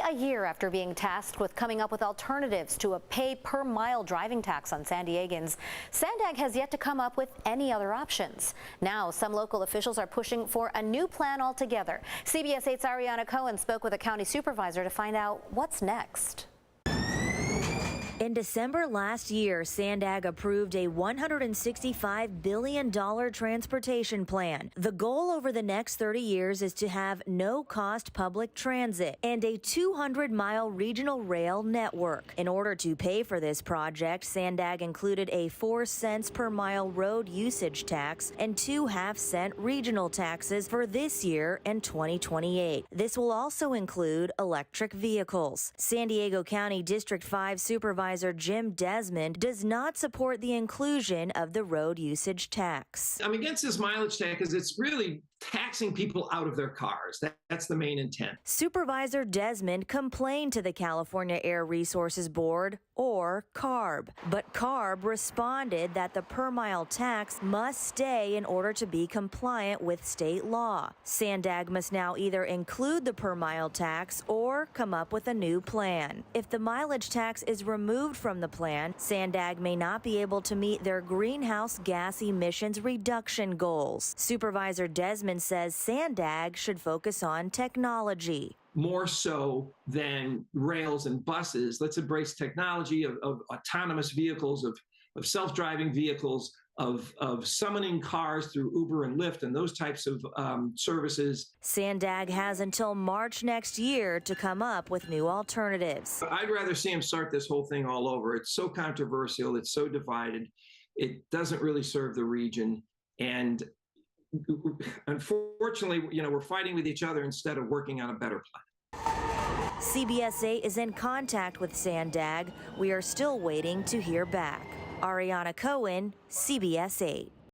a year after being tasked with coming up with alternatives to a pay-per-mile driving tax on San Diegans, SANDAG has yet to come up with any other options. Now, some local officials are pushing for a new plan altogether. CBS 8's Ariana Cohen spoke with a county supervisor to find out what's next. In December last year, SANDAG approved a $165 billion transportation plan. The goal over the next 30 years is to have no-cost public transit and a 200-mile regional rail network. In order to pay for this project, SANDAG included a 4 cents per mile road usage tax and 2 half-cent regional taxes for this year and 2028. This will also include electric vehicles. San Diego County District 5 Supervisor Jim Desmond does not support the inclusion of the road usage tax. I'm against this mileage tax because it's really taxing people out of their cars. That's the main intent. Supervisor Desmond complained to the California Air Resources Board, or CARB. But CARB responded that the per-mile tax must stay in order to be compliant with state law. SANDAG must now either include the per-mile tax or come up with a new plan. If the mileage tax is removed from the plan, SANDAG may not be able to meet their greenhouse gas emissions reduction goals. Supervisor Desmond says SANDAG should focus on technology. More so than rails and buses, let's embrace technology of autonomous vehicles, of self-driving vehicles, of summoning cars through Uber and Lyft and those types of services. SANDAG has until March next year to come up with new alternatives. I'd rather see him start this whole thing all over. It's so controversial. It's so divided. It doesn't really serve the region. And unfortunately, we're fighting with each other instead of working on a better plan. CBS 8 is in contact with SANDAG. We are still waiting to hear back. Ariana Cohen, CBS 8.